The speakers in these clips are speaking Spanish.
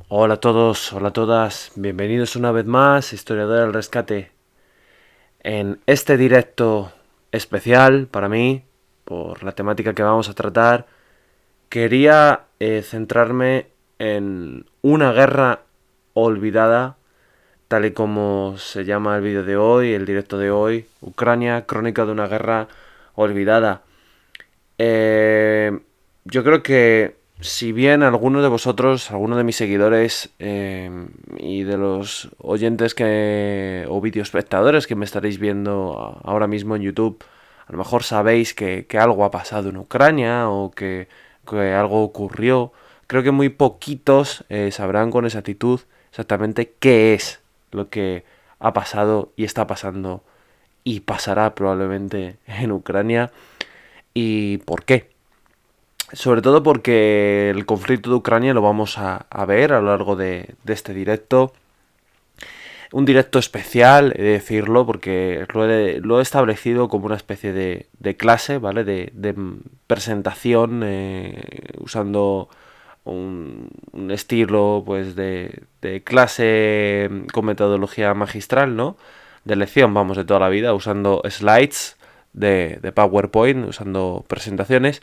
Hola a todos, hola a todas, bienvenidos una vez más, Historiador del Rescate. En este directo especial para mí, por la temática que vamos a tratar, quería centrarme en una guerra olvidada, tal y como se llama el vídeo de hoy, el directo de hoy, Ucrania, crónica de una guerra olvidada. Eh, yo creo que si bien algunos de vosotros, algunos de mis seguidores y de los oyentes o videoespectadores que me estaréis viendo ahora mismo en YouTube, a lo mejor sabéis que algo ha pasado en Ucrania o que algo ocurrió, creo que muy poquitos sabrán con exactitud exactamente qué es lo que ha pasado y está pasando y pasará probablemente en Ucrania y por qué. Sobre todo porque el conflicto de Ucrania lo vamos a ver a lo largo de este directo. Un directo especial, he de decirlo, porque lo he establecido como una especie de clase, ¿vale? De presentación, usando un estilo pues de clase con metodología magistral, ¿no? De lección, vamos, de toda la vida, usando slides de PowerPoint, usando presentaciones.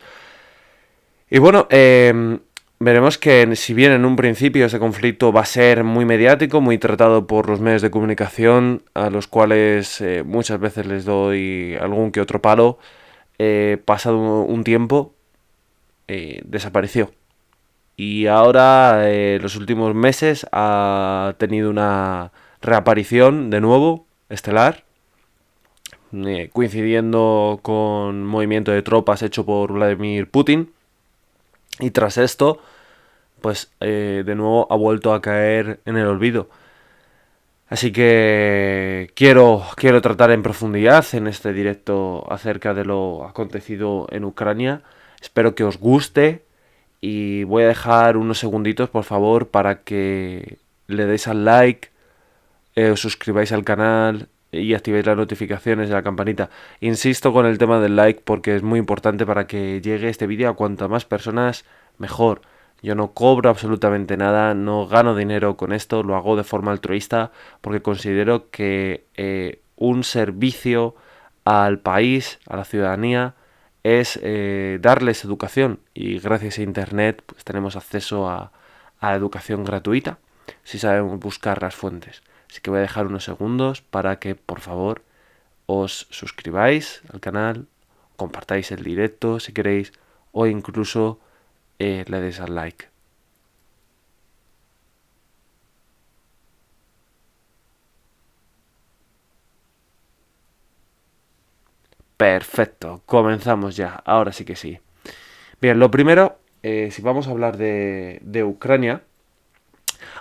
Y bueno, veremos que si bien en un principio ese conflicto va a ser muy mediático, muy tratado por los medios de comunicación, a los cuales muchas veces les doy algún que otro palo, pasado un tiempo, desapareció. Y ahora, los últimos meses, ha tenido una reaparición de nuevo, estelar, coincidiendo con movimiento de tropas hecho por Vladimir Putin. Y tras esto, pues de nuevo ha vuelto a caer en el olvido. Así que quiero tratar en profundidad en este directo acerca de lo acontecido en Ucrania. Espero que os guste y voy a dejar unos segunditos, por favor, para que le deis al like, os suscribáis al canal y activéis las notificaciones de la campanita. Insisto con el tema del like porque es muy importante para que llegue este vídeo a cuantas más personas mejor. Yo no cobro absolutamente nada, no gano dinero con esto, lo hago de forma altruista porque considero que un servicio al país, a la ciudadanía, es darles educación y gracias a internet pues tenemos acceso a educación gratuita si sabemos buscar las fuentes. Así que voy a dejar unos segundos para que por favor os suscribáis al canal, compartáis el directo si queréis o incluso le deis al like. Perfecto, comenzamos ya, ahora sí que sí. Bien, lo primero, si vamos a hablar de Ucrania,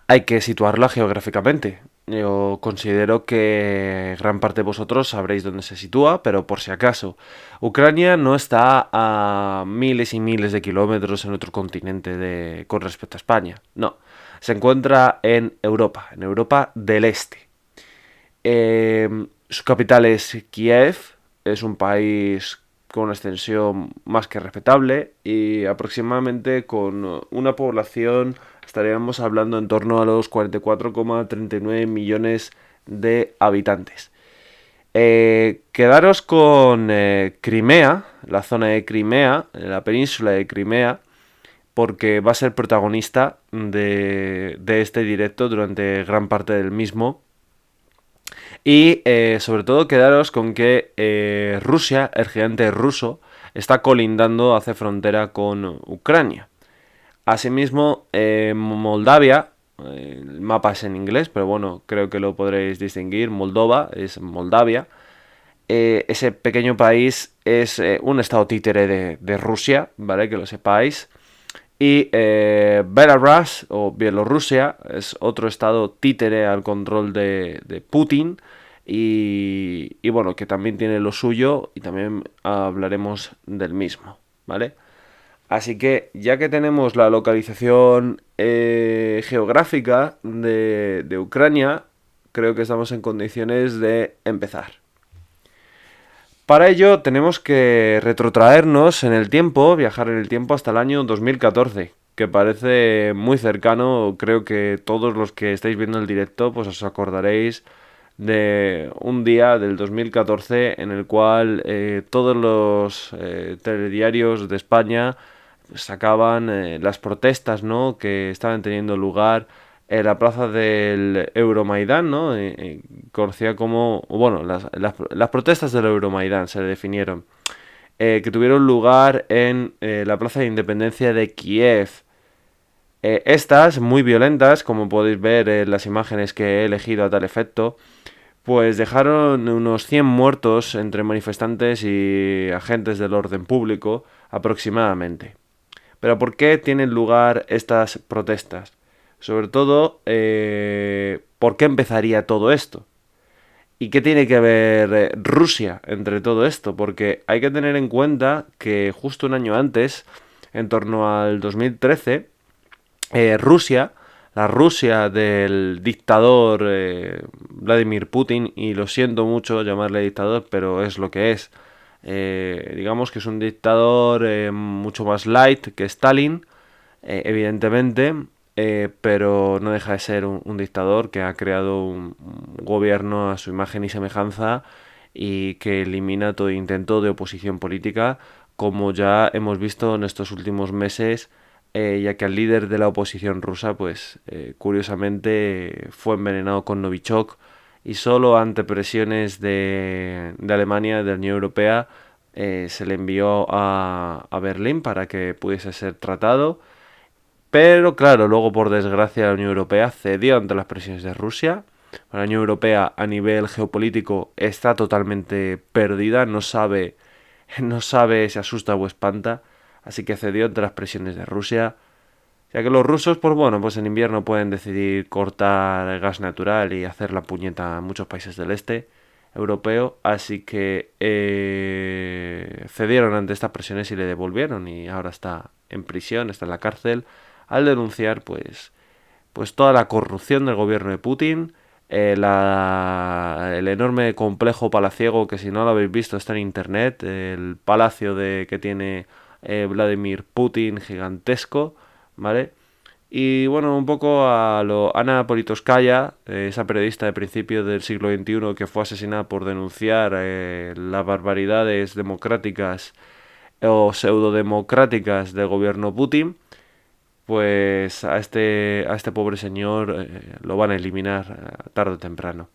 hay que situarla geográficamente. Yo considero que gran parte de vosotros sabréis dónde se sitúa, pero por si acaso, Ucrania no está a miles y miles de kilómetros en otro continente con respecto a España. No, se encuentra en Europa del Este. Su capital es Kiev, es un país con una extensión más que respetable y aproximadamente con una población estaríamos hablando en torno a los 44,39 millones de habitantes. Quedaros con Crimea, la zona de Crimea, la península de Crimea, porque va a ser protagonista de este directo durante gran parte del mismo. Y sobre todo quedaros con que Rusia, el gigante ruso, está colindando, hace frontera con Ucrania. Asimismo, Moldavia, el mapa es en inglés, pero bueno, creo que lo podréis distinguir. Moldova es Moldavia. Ese pequeño país es un estado títere de Rusia, ¿vale? Que lo sepáis. Y Belarus o Bielorrusia es otro estado títere al control de Putin. Y bueno, que también tiene lo suyo y también hablaremos del mismo, ¿vale? Así que ya que tenemos la localización geográfica de Ucrania, creo que estamos en condiciones de empezar. Para ello tenemos que retrotraernos en el tiempo, viajar en el tiempo hasta el año 2014. que parece muy cercano. Creo que todos los que estáis viendo el directo pues os acordaréis de un día del 2014 en el cual todos los telediarios de España sacaban las protestas, ¿no?, que estaban teniendo lugar en la plaza del Euromaidán, ¿no? Conocida como, bueno, las protestas del Euromaidán se le definieron, que tuvieron lugar en la plaza de Independencia de Kiev. Estas, muy violentas, como podéis ver en las imágenes que he elegido a tal efecto, pues dejaron unos 100 muertos entre manifestantes y agentes del orden público aproximadamente. Pero ¿por qué tienen lugar estas protestas? Sobre todo, ¿por qué empezaría todo esto? ¿Y qué tiene que ver Rusia entre todo esto? Porque hay que tener en cuenta que justo un año antes, en torno al 2013, Rusia, la Rusia del dictador Vladimir Putin, y lo siento mucho llamarle dictador, pero es lo que es. Digamos que es un dictador mucho más light que Stalin, evidentemente, pero no deja de ser un dictador que ha creado un gobierno a su imagen y semejanza y que elimina todo intento de oposición política, como ya hemos visto en estos últimos meses, ya que el líder de la oposición rusa, pues curiosamente fue envenenado con Novichok, y solo ante presiones de Alemania, de la Unión Europea, se le envió a Berlín para que pudiese ser tratado. Pero claro, luego por desgracia la Unión Europea cedió ante las presiones de Rusia. La Unión Europea a nivel geopolítico está totalmente perdida, no sabe si asusta o espanta, así que cedió ante las presiones de Rusia. Ya que los rusos, pues bueno, pues en invierno pueden decidir cortar el gas natural y hacer la puñeta a muchos países del este europeo, así que cedieron ante estas presiones y le devolvieron, y ahora está en prisión, está en la cárcel, al denunciar pues toda la corrupción del gobierno de Putin, el enorme complejo palaciego que, si no lo habéis visto, está en internet, el palacio que tiene Vladimir Putin, gigantesco, ¿vale? Y bueno, un poco a lo Ana Politkovskaya, esa periodista de principios del siglo XXI que fue asesinada por denunciar las barbaridades democráticas o pseudodemocráticas del gobierno Putin, pues a este pobre señor lo van a eliminar tarde o temprano.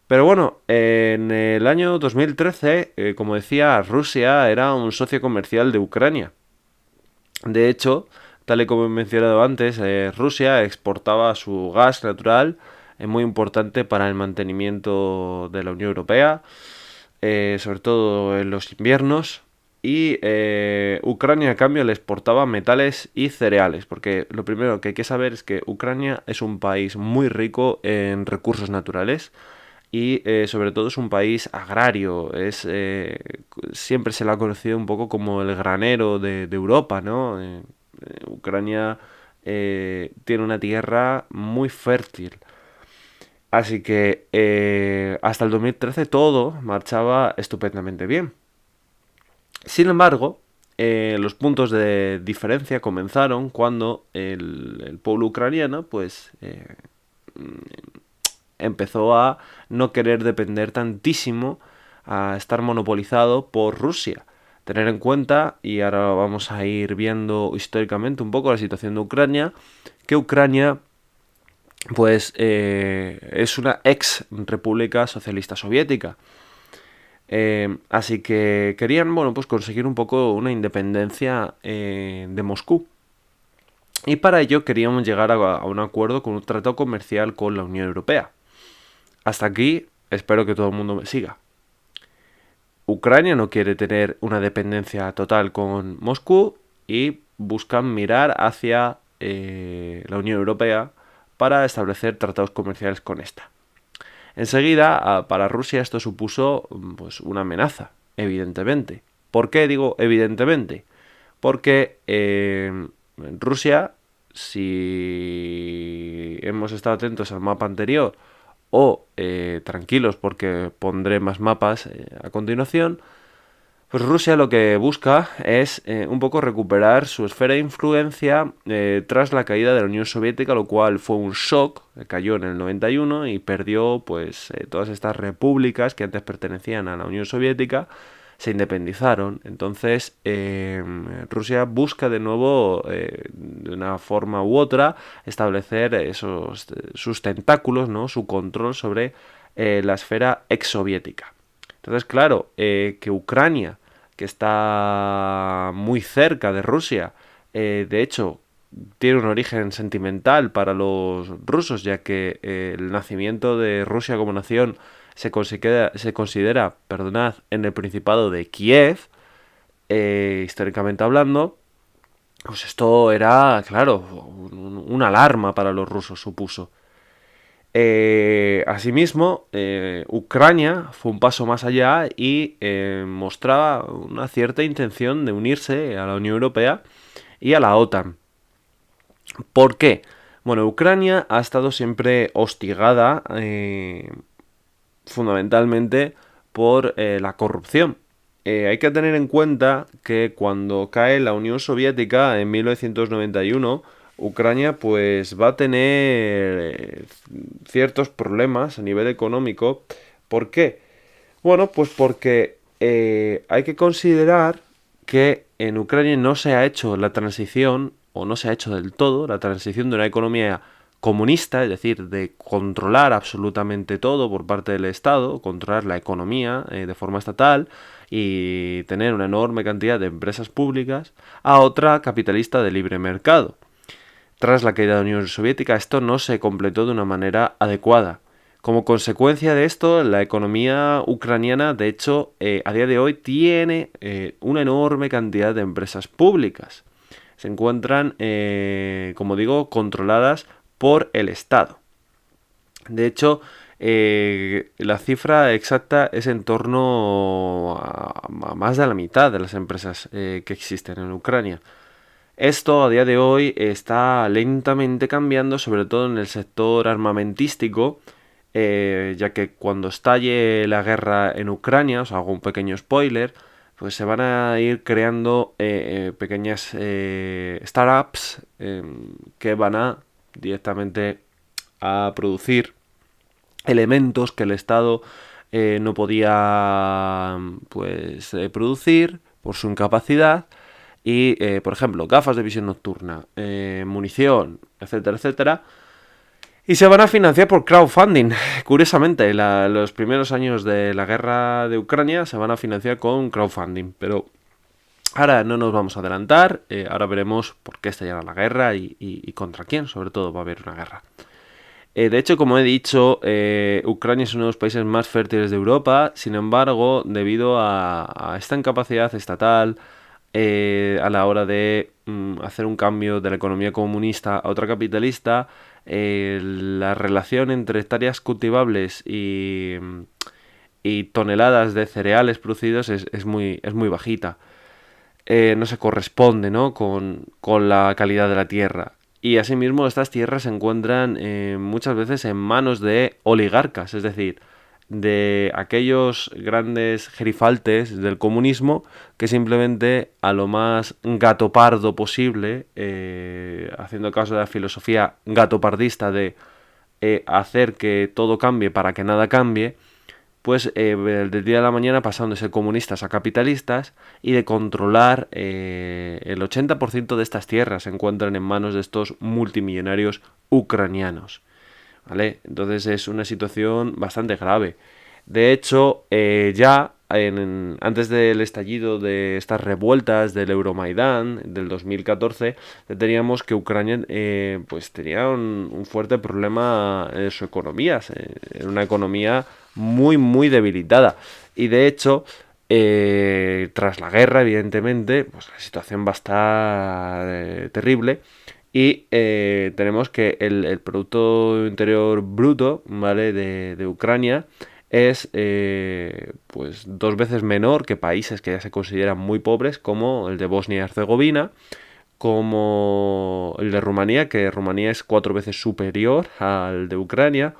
Pero bueno, en el año 2013, como decía, Rusia era un socio comercial de Ucrania. De hecho, tal y como he mencionado antes, Rusia exportaba su gas natural, muy importante para el mantenimiento de la Unión Europea, sobre todo en los inviernos. Y Ucrania, a cambio, le exportaba metales y cereales, porque lo primero que hay que saber es que Ucrania es un país muy rico en recursos naturales y sobre todo es un país agrario. Siempre se le ha conocido un poco como el granero de Europa, ¿no? Ucrania tiene una tierra muy fértil. Así que hasta el 2013 todo marchaba estupendamente bien. Sin embargo, los puntos de diferencia comenzaron cuando el pueblo ucraniano pues empezó a no querer depender tantísimo, a estar monopolizado por Rusia. Tener en cuenta, y ahora vamos a ir viendo históricamente un poco la situación de Ucrania, que Ucrania pues es una ex república socialista soviética. Así que querían, bueno, pues conseguir un poco una independencia de Moscú. Y para ello queríamos llegar a un acuerdo con un tratado comercial con la Unión Europea. Hasta aquí espero que todo el mundo me siga. Ucrania no quiere tener una dependencia total con Moscú y buscan mirar hacia la Unión Europea para establecer tratados comerciales con esta. Enseguida, para Rusia esto supuso pues una amenaza, evidentemente. ¿Por qué digo evidentemente? Porque Rusia, si hemos estado atentos al mapa anterior, o tranquilos porque pondré más mapas a continuación, Pues Rusia lo que busca es un poco recuperar su esfera de influencia tras la caída de la Unión Soviética, lo cual fue un shock, cayó en el 91 y perdió pues todas estas repúblicas que antes pertenecían a la Unión Soviética, se independizaron. Entonces Rusia busca de nuevo, de una forma u otra, establecer sus tentáculos, ¿no? Su control sobre la esfera exsoviética. Entonces, claro, que Ucrania, que está muy cerca de Rusia, de hecho, tiene un origen sentimental para los rusos, ya que el nacimiento de Rusia como nación se considera, perdonad, en el Principado de Kiev, históricamente hablando, pues esto era, claro, una alarma para los rusos, supuso. Asimismo, Ucrania fue un paso más allá y mostraba una cierta intención de unirse a la Unión Europea y a la OTAN. ¿Por qué? Bueno, Ucrania ha estado siempre hostigada fundamentalmente por la corrupción. Hay que tener en cuenta que cuando cae la Unión Soviética en 1991, Ucrania pues va a tener ciertos problemas a nivel económico. ¿Por qué? Bueno, pues porque hay que considerar que en Ucrania no se ha hecho la transición, o no se ha hecho del todo, la transición de una economía comunista, es decir, de controlar absolutamente todo por parte del Estado, controlar la economía de forma estatal y tener una enorme cantidad de empresas públicas, a otra capitalista de libre mercado. Tras la caída de la Unión Soviética, esto no se completó de una manera adecuada. Como consecuencia de esto, la economía ucraniana, de hecho, a día de hoy tiene una enorme cantidad de empresas públicas. Se encuentran, como digo, controladas por el Estado. De hecho, la cifra exacta es en torno a más de la mitad de las empresas que existen en Ucrania. Esto a día de hoy está lentamente cambiando, sobre todo en el sector armamentístico, ya que cuando estalle la guerra en Ucrania, os hago un pequeño spoiler, pues se van a ir creando pequeñas startups que van a directamente a producir elementos que el Estado no podía pues producir por su incapacidad y por ejemplo gafas de visión nocturna, munición, etcétera, etcétera, y se van a financiar por crowdfunding. Curiosamente, los primeros años de la guerra de Ucrania se van a financiar con crowdfunding, pero ahora no nos vamos a adelantar, ahora veremos por qué estallará la guerra y contra quién, sobre todo, va a haber una guerra. De hecho, como he dicho, Ucrania es uno de los países más fértiles de Europa. Sin embargo, debido a esta incapacidad estatal a la hora de hacer un cambio de la economía comunista a otra capitalista, la relación entre hectáreas cultivables y toneladas de cereales producidos es muy bajita. No se corresponde, ¿no? con la calidad de la tierra. Y asimismo estas tierras se encuentran muchas veces en manos de oligarcas, es decir, de aquellos grandes gerifaltes del comunismo que simplemente a lo más gatopardo posible, haciendo caso de la filosofía gatopardista de hacer que todo cambie para que nada cambie, pues del día a la mañana pasaron de ser comunistas a capitalistas y de controlar el 80% de estas tierras se encuentran en manos de estos multimillonarios ucranianos. ¿Vale? Entonces es una situación bastante grave. De hecho, antes del estallido de estas revueltas del Euromaidán del 2014, teníamos que Ucrania pues tenía un fuerte problema en su economía. Era una economía muy debilitada. Y de hecho, tras la guerra, evidentemente, pues la situación va a estar terrible. Y tenemos que el Producto Interior Bruto, ¿vale? de Ucrania es pues 2 veces menor que países que ya se consideran muy pobres, como el de Bosnia y Herzegovina, como el de Rumanía, que Rumanía es 4 veces superior al de Ucrania.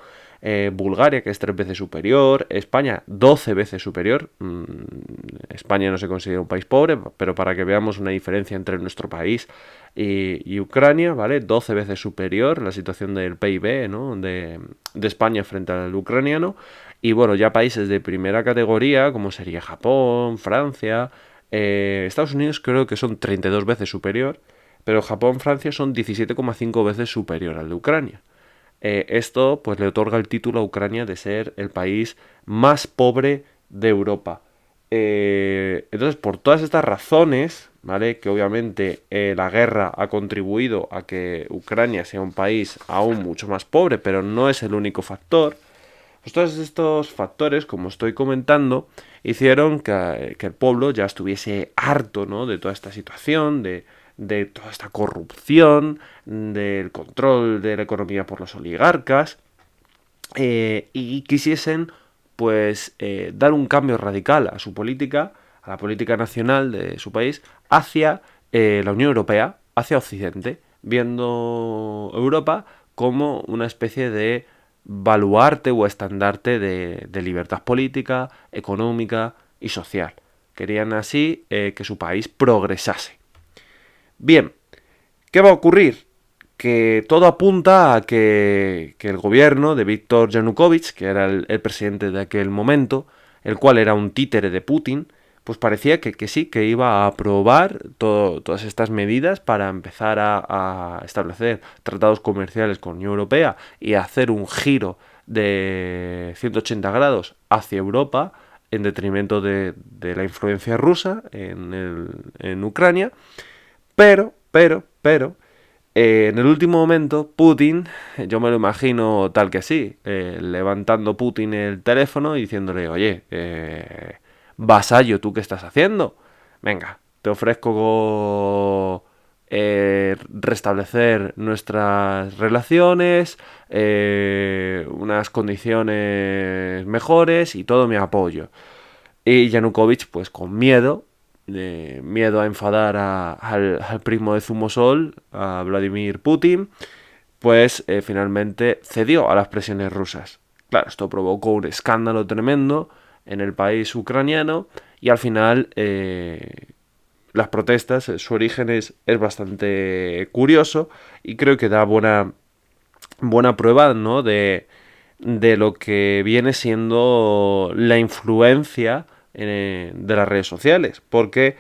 Bulgaria, que es 3 veces superior, España 12 veces superior. España no se considera un país pobre, pero para que veamos una diferencia entre nuestro país y Ucrania, ¿vale? 12 veces superior la situación del PIB, ¿no? de España frente al ucraniano. Y bueno, ya países de primera categoría, como sería Japón, Francia, Estados Unidos creo que son 32 veces superior, pero Japón, Francia son 17,5 veces superior al de Ucrania. Esto pues le otorga el título a Ucrania de ser el país más pobre de Europa. Entonces, por todas estas razones, ¿vale? Que obviamente la guerra ha contribuido a que Ucrania sea un país aún mucho más pobre, pero no es el único factor. Pues todos estos factores, como estoy comentando, hicieron que el pueblo ya estuviese harto, ¿no? De toda esta situación, de toda esta corrupción, del control de la economía por los oligarcas, y quisiesen pues dar un cambio radical a su política, a la política nacional de su país, hacia la Unión Europea, hacia Occidente, viendo Europa como una especie de baluarte o estandarte de libertad política, económica y social. Querían así que su país progresase. Bien, ¿qué va a ocurrir? Que todo apunta a que el gobierno de Víctor Yanukovych, que era el presidente de aquel momento, el cual era un títere de Putin, pues parecía que sí, que iba a aprobar todas estas medidas para empezar a establecer tratados comerciales con la Unión Europea y hacer un giro de 180 grados hacia Europa en detrimento de la influencia rusa en Ucrania. Pero, en el último momento, Putin, yo me lo imagino tal que sí, levantando Putin el teléfono y diciéndole, oye, vasallo, ¿tú qué estás haciendo? Venga, te ofrezco restablecer nuestras relaciones, unas condiciones mejores y todo mi apoyo. Y Yanukovych, pues con miedo, miedo a enfadar al primo de Zumosol, a Vladimir Putin, pues finalmente cedió a las presiones rusas. Claro, esto provocó un escándalo tremendo en el país ucraniano y al final las protestas, su origen es bastante curioso y creo que da buena prueba, ¿no? de lo que viene siendo la influencia de las redes sociales, porque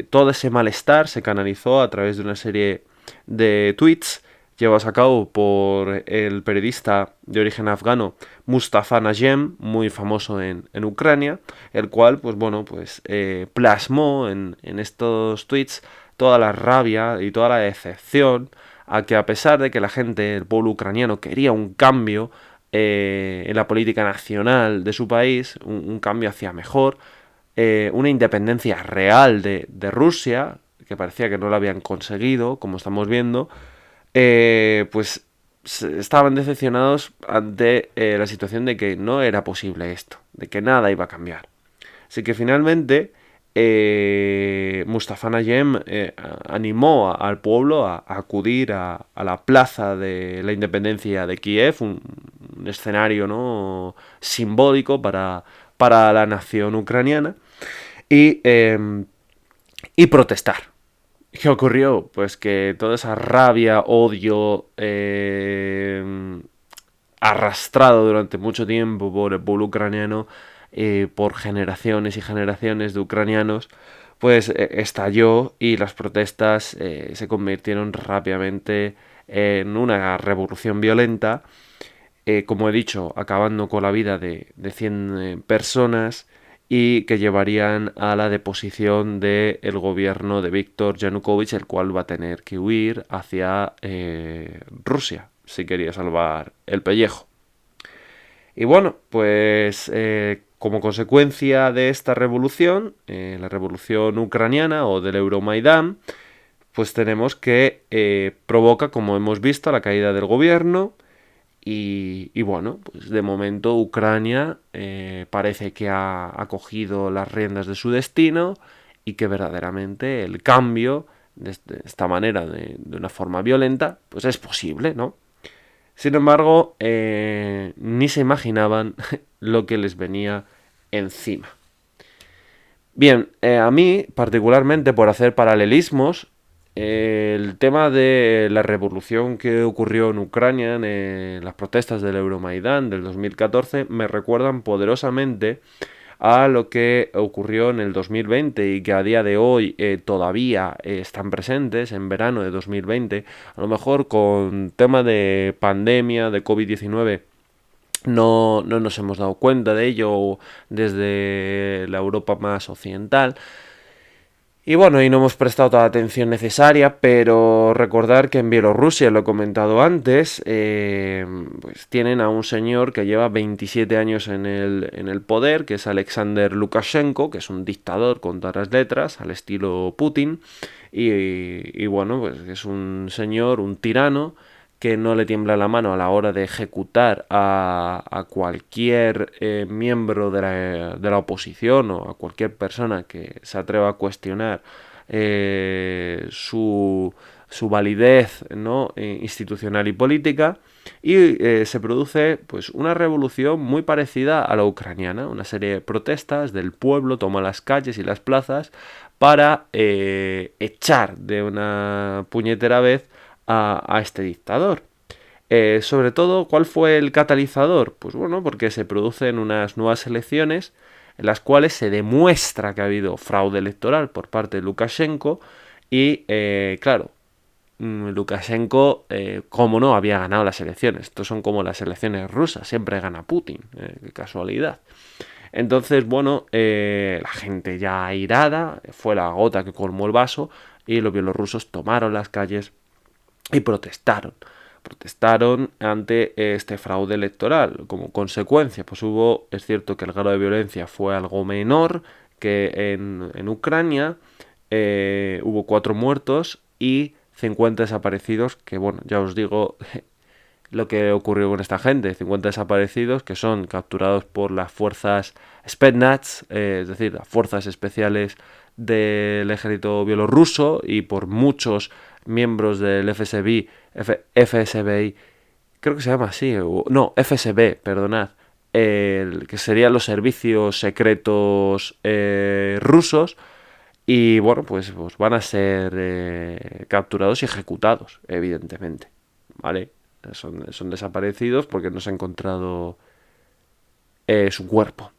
todo ese malestar se canalizó a través de una serie de tweets llevados a cabo por el periodista de origen afgano Mustafa Najem, muy famoso en Ucrania, el cual, pues bueno, pues plasmó en estos tweets toda la rabia y toda la decepción a que, a pesar de que la gente, el pueblo ucraniano, quería un cambio en la política nacional de su país, un cambio hacia mejor, una independencia real de Rusia, que parecía que no la habían conseguido, como estamos viendo, pues estaban decepcionados ante la situación de que no era posible esto, de que nada iba a cambiar. Así que finalmente Mustafa Najem animó al pueblo a acudir a la plaza de la independencia de Kiev, un escenario, ¿no? Simbólico para la nación ucraniana, y protestar. ¿Qué ocurrió? Pues que toda esa rabia, odio, arrastrado durante mucho tiempo por el pueblo ucraniano, por generaciones y generaciones de ucranianos, pues estalló y las protestas se convirtieron rápidamente en una revolución violenta, como he dicho, acabando con la vida de 100 personas y que llevarían a la deposición del gobierno de Víctor Yanukovych, el cual va a tener que huir hacia Rusia si quería salvar el pellejo. Y bueno, pues como consecuencia de esta revolución, la revolución ucraniana o del Euromaidán, pues tenemos que provoca, como hemos visto, la caída del gobierno. Y bueno, pues de momento Ucrania parece que ha cogido las riendas de su destino y que verdaderamente el cambio de esta manera, de una forma violenta, pues es posible, ¿no? Sin embargo, ni se imaginaban lo que les venía encima. Bien, a mí, particularmente por hacer paralelismos, el tema de la revolución que ocurrió en Ucrania, en las protestas del Euromaidán del 2014, me recuerdan poderosamente a lo que ocurrió en el 2020 y que a día de hoy todavía están presentes en verano de 2020, a lo mejor con tema de pandemia, de COVID-19. No nos hemos dado cuenta de ello desde la Europa más occidental. Y bueno, y no hemos prestado toda la atención necesaria, pero recordar que en Bielorrusia, lo he comentado antes, pues tienen a un señor que lleva 27 años en el poder, que es Alexander Lukashenko, que es un dictador con todas las letras, al estilo Putin, y bueno, pues es un señor, un tirano, que no le tiembla la mano a la hora de ejecutar a cualquier miembro de la oposición o a cualquier persona que se atreva a cuestionar su validez, ¿no? Institucional y política, y se produce pues una revolución muy parecida a la ucraniana. Una serie de protestas del pueblo toma las calles y las plazas para echar de una puñetera vez a este dictador. Sobre todo, ¿cuál fue el catalizador? Pues bueno, porque se producen unas nuevas elecciones en las cuales se demuestra que ha habido fraude electoral por parte de Lukashenko y, claro, Lukashenko, como no, había ganado las elecciones. Estos son como las elecciones rusas, siempre gana Putin, qué casualidad. Entonces, bueno, la gente ya airada, fue la gota que colmó el vaso y los bielorrusos tomaron las calles y protestaron ante este fraude electoral. Como consecuencia, pues es cierto que el grado de violencia fue algo menor que en Ucrania, hubo 4 muertos y 50 desaparecidos, que bueno, ya os digo lo que ocurrió con esta gente: 50 desaparecidos que son capturados por las fuerzas Spetsnaz, es decir, las fuerzas especiales del ejército bielorruso, y por muchos miembros del FSB, creo que se llama así, no, FSB, perdonad, que serían los servicios secretos rusos. Y bueno, pues van a ser capturados y ejecutados, evidentemente, ¿vale? Son desaparecidos porque no se ha encontrado su cuerpo.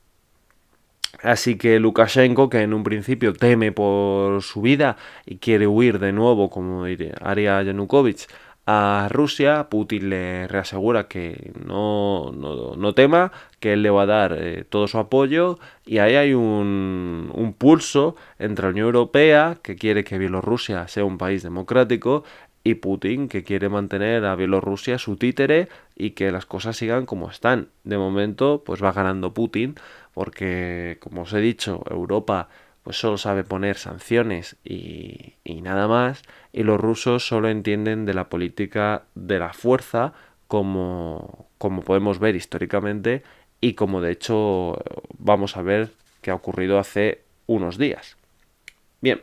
Así que Lukashenko, que en un principio teme por su vida y quiere huir de nuevo, como haría Yanukovych, a Rusia, Putin le reasegura que no tema, que él le va a dar todo su apoyo, y ahí hay un pulso entre la Unión Europea, que quiere que Bielorrusia sea un país democrático, y Putin, que quiere mantener a Bielorrusia su títere y que las cosas sigan como están. De momento, pues va ganando Putin, porque, como os he dicho, Europa pues solo sabe poner sanciones y nada más, y los rusos solo entienden de la política de la fuerza, como podemos ver históricamente y como de hecho vamos a ver que ha ocurrido hace unos días. Bien,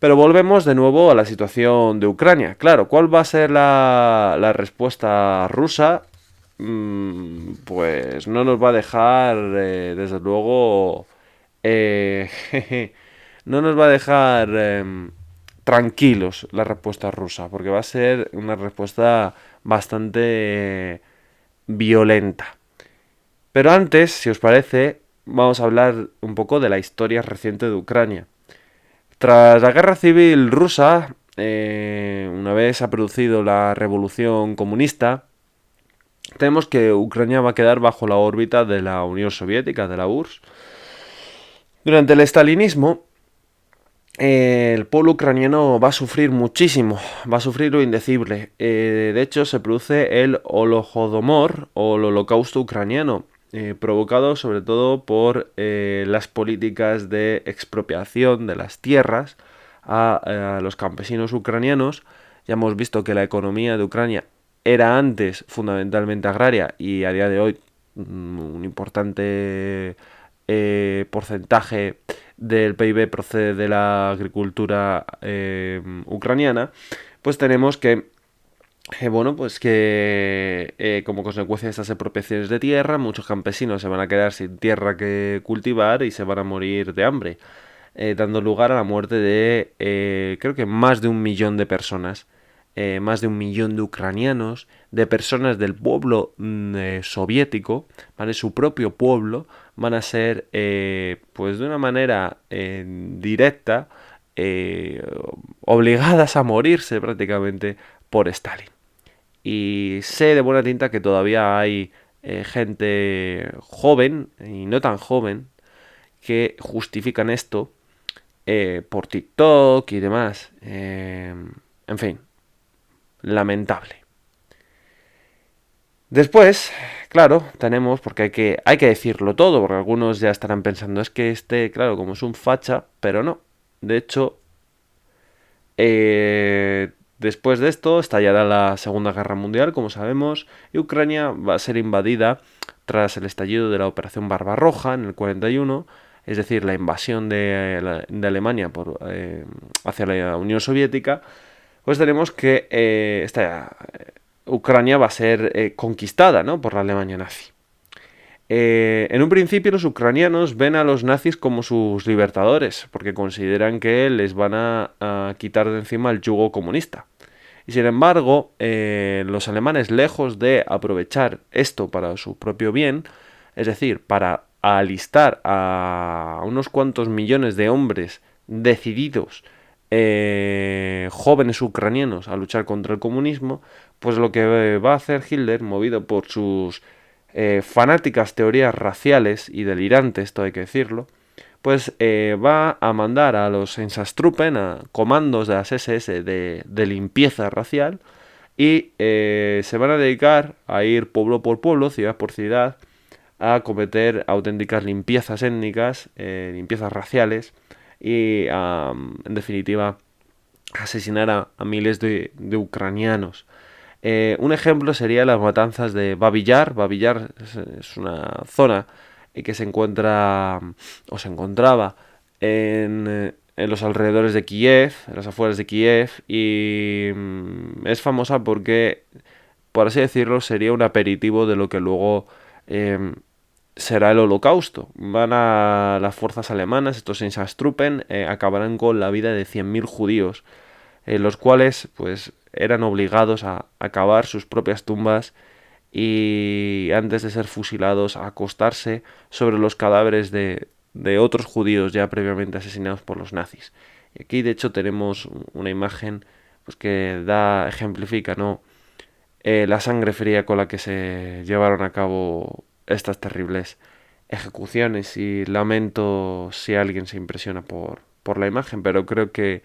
pero volvemos de nuevo a la situación de Ucrania. Claro, ¿cuál va a ser la respuesta rusa? Pues no nos va a dejar, desde luego, no nos va a dejar tranquilos la respuesta rusa, porque va a ser una respuesta bastante violenta. Pero antes, si os parece, vamos a hablar un poco de la historia reciente de Ucrania. Tras la guerra civil rusa, una vez se ha producido la revolución comunista, tenemos que Ucrania va a quedar bajo la órbita de la Unión Soviética, de la URSS. Durante el estalinismo, el pueblo ucraniano va a sufrir muchísimo, va a sufrir lo indecible. De hecho, se produce el Holodomor, o el Holocausto ucraniano, provocado sobre todo por las políticas de expropiación de las tierras a los campesinos ucranianos. Ya hemos visto que la economía de Ucrania era antes fundamentalmente agraria y a día de hoy un importante porcentaje del PIB procede de la agricultura ucraniana. Pues tenemos que bueno, pues que como consecuencia de estas expropiaciones de tierra, muchos campesinos se van a quedar sin tierra que cultivar y se van a morir de hambre, dando lugar a la muerte de, creo que más de 1 millón de personas, más de 1 millón de ucranianos, de personas del pueblo soviético, ¿vale? Su propio pueblo, van a ser, pues de una manera directa, eh, obligadas a morirse prácticamente por Stalin. Y sé de buena tinta que todavía hay gente joven y no tan joven que justifican esto por TikTok y demás. En fin, lamentable. Después, claro, tenemos, porque hay que decirlo todo, porque algunos ya estarán pensando, es que este, claro, como es un facha, pero no. De hecho, después de esto estallará la Segunda Guerra Mundial, como sabemos, y Ucrania va a ser invadida tras el estallido de la Operación Barbarroja en el 41, es decir, la invasión de Alemania hacia la Unión Soviética. Pues tenemos que Ucrania va a ser conquistada, ¿no?, por la Alemania nazi. En un principio los ucranianos ven a los nazis como sus libertadores, porque consideran que les van a quitar de encima el yugo comunista. Y sin embargo, los alemanes, lejos de aprovechar esto para su propio bien, es decir, para alistar a unos cuantos millones de hombres decididos, jóvenes ucranianos, a luchar contra el comunismo, pues lo que va a hacer Hitler, movido por sus fanáticas teorías raciales y delirantes, esto hay que decirlo, pues va a mandar a los Einsatztruppen, a comandos de las SS de limpieza racial, y se van a dedicar a ir pueblo por pueblo, ciudad por ciudad, a cometer auténticas limpiezas étnicas, limpiezas raciales, y en definitiva asesinar a miles de ucranianos. Un ejemplo sería las matanzas de Babi Yar. Babi Yar es una zona que se encuentra o se encontraba en los alrededores de Kiev, en las afueras de Kiev, y es famosa porque, por así decirlo, sería un aperitivo de lo que luego será el Holocausto. Van a las fuerzas alemanas, estos Einsatztruppen, acabarán con la vida de 100.000 judíos, los cuales pues eran obligados a cavar sus propias tumbas y antes de ser fusilados a acostarse sobre los cadáveres de otros judíos ya previamente asesinados por los nazis. Y aquí de hecho tenemos una imagen pues que ejemplifica, ¿no?, la sangre fría con la que se llevaron a cabo estas terribles ejecuciones, y lamento si alguien se impresiona por la imagen, pero creo que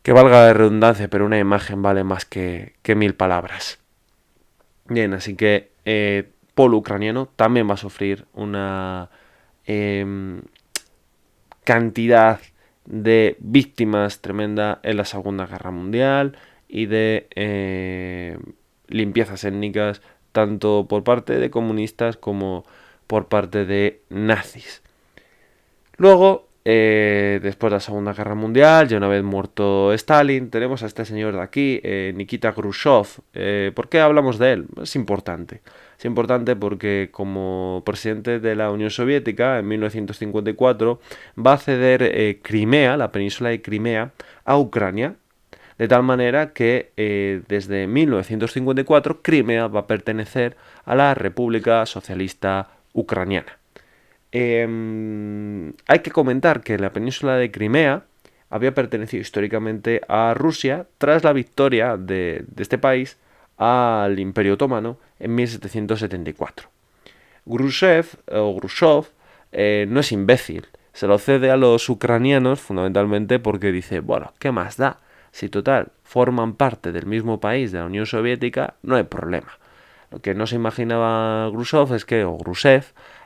valga la redundancia, pero una imagen vale más que 1.000 palabras. Bien, así que pueblo ucraniano también va a sufrir una cantidad de víctimas tremenda en la Segunda Guerra Mundial y de limpiezas étnicas, tanto por parte de comunistas como por parte de nazis. Luego, después de la Segunda Guerra Mundial, ya una vez muerto Stalin, tenemos a este señor de aquí, Nikita Khrushchev. ¿Por qué hablamos de él? Es importante. Es importante porque como presidente de la Unión Soviética, en 1954, va a ceder Crimea, la península de Crimea, a Ucrania, de tal manera que desde 1954 Crimea va a pertenecer a la República Socialista Ucraniana. Hay que comentar que la península de Crimea había pertenecido históricamente a Rusia tras la victoria de este país al Imperio Otomano en 1774. Khrushchev no es imbécil, se lo cede a los ucranianos fundamentalmente porque dice, bueno, ¿qué más da? Si total forman parte del mismo país de la Unión Soviética, no hay problema. Lo que no se imaginaba Khrushchev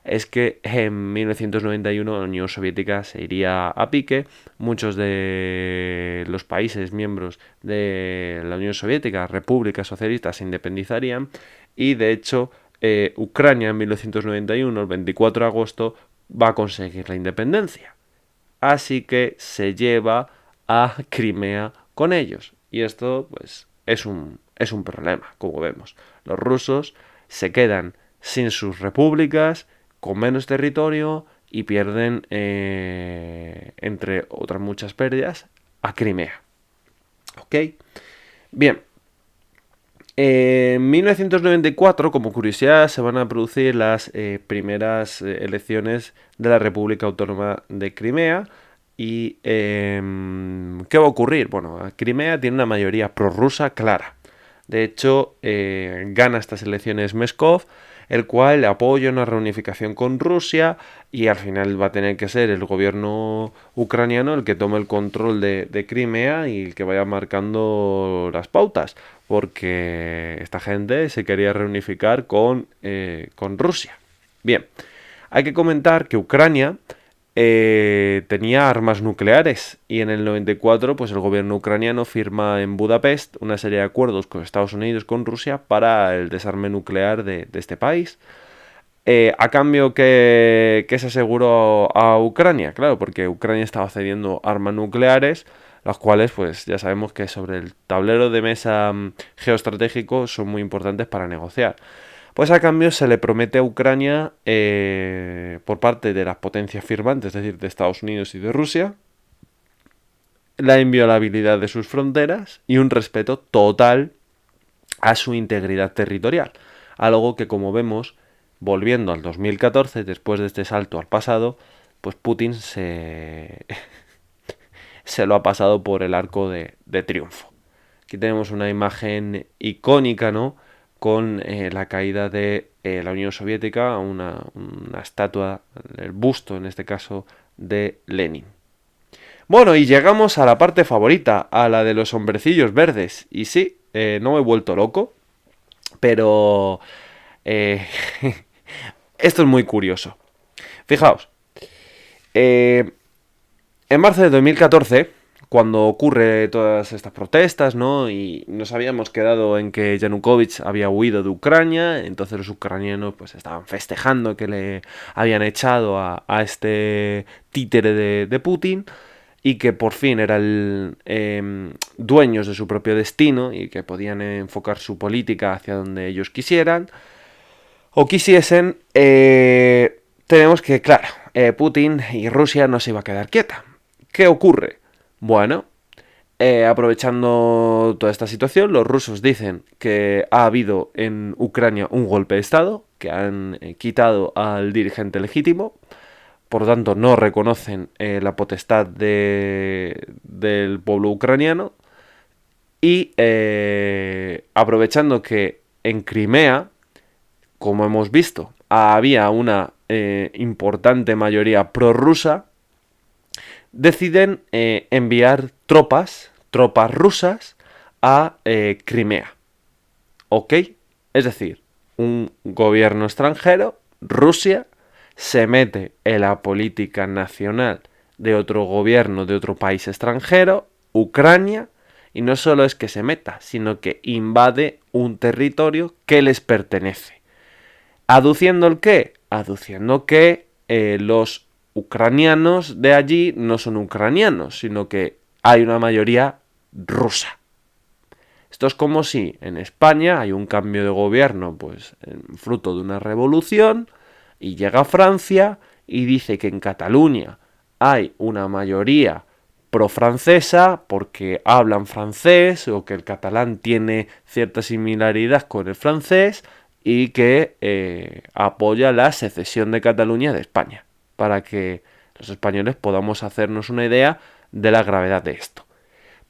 es que en 1991 la Unión Soviética se iría a pique, muchos de los países miembros de la Unión Soviética, repúblicas socialistas, se independizarían, y de hecho Ucrania en 1991, el 24 de agosto, va a conseguir la independencia. Así que se lleva a Crimea con ellos. Y esto, pues, es un problema, como vemos. Los rusos se quedan sin sus repúblicas, con menos territorio y pierden, entre otras muchas pérdidas, a Crimea. ¿Ok? Bien. En 1994, como curiosidad, se van a producir las primeras elecciones de la República Autónoma de Crimea. ¿Y qué va a ocurrir? Bueno, Crimea tiene una mayoría prorrusa clara. De hecho, gana estas elecciones Meskov, el cual apoya una reunificación con Rusia y al final va a tener que ser el gobierno ucraniano el que tome el control de Crimea y el que vaya marcando las pautas, porque esta gente se quería reunificar con Rusia. Bien, hay que comentar que Ucrania tenía armas nucleares y en el 94 pues el gobierno ucraniano firma en Budapest una serie de acuerdos con Estados Unidos, con Rusia, para el desarme nuclear de este país. A cambio, ¿qué se aseguró a Ucrania? Claro, porque Ucrania estaba cediendo armas nucleares, las cuales pues ya sabemos que sobre el tablero de mesa geoestratégico son muy importantes para negociar. Pues a cambio se le promete a Ucrania, por parte de las potencias firmantes, es decir, de Estados Unidos y de Rusia, la inviolabilidad de sus fronteras y un respeto total a su integridad territorial. Algo que, como vemos, volviendo al 2014, después de este salto al pasado, pues Putin se lo ha pasado por el arco de triunfo. Aquí tenemos una imagen icónica, ¿no?, con la caída de la Unión Soviética, una estatua, el busto en este caso, de Lenin. Bueno, y llegamos a la parte favorita, a la de los hombrecillos verdes. Y sí, no me he vuelto loco, pero esto es muy curioso. Fijaos, en marzo de 2014, cuando ocurre todas estas protestas, ¿no?, y nos habíamos quedado en que Yanukovych había huido de Ucrania, entonces los ucranianos pues estaban festejando que le habían echado a este títere de Putin y que por fin eran dueños de su propio destino y que podían enfocar su política hacia donde ellos quisieran o quisiesen. Tenemos que, claro, Putin y Rusia no se iba a quedar quieta. ¿Qué ocurre? Bueno, aprovechando toda esta situación, los rusos dicen que ha habido en Ucrania un golpe de estado, que han quitado al dirigente legítimo, por lo tanto no reconocen la potestad del pueblo ucraniano, y aprovechando que en Crimea, como hemos visto, había una importante mayoría prorrusa, deciden enviar tropas rusas a Crimea. ¿Ok? Es decir, un gobierno extranjero, Rusia, se mete en la política nacional de otro gobierno, de otro país extranjero, Ucrania, y no solo es que se meta, sino que invade un territorio que les pertenece. ¿Aduciendo el qué? Aduciendo que los ucranianos de allí no son ucranianos, sino que hay una mayoría rusa. Esto es como si en España hay un cambio de gobierno, pues fruto de una revolución, y llega Francia y dice que en Cataluña hay una mayoría pro-francesa porque hablan francés o que el catalán tiene cierta similaridad con el francés y que apoya la secesión de Cataluña de España, para que los españoles podamos hacernos una idea de la gravedad de esto.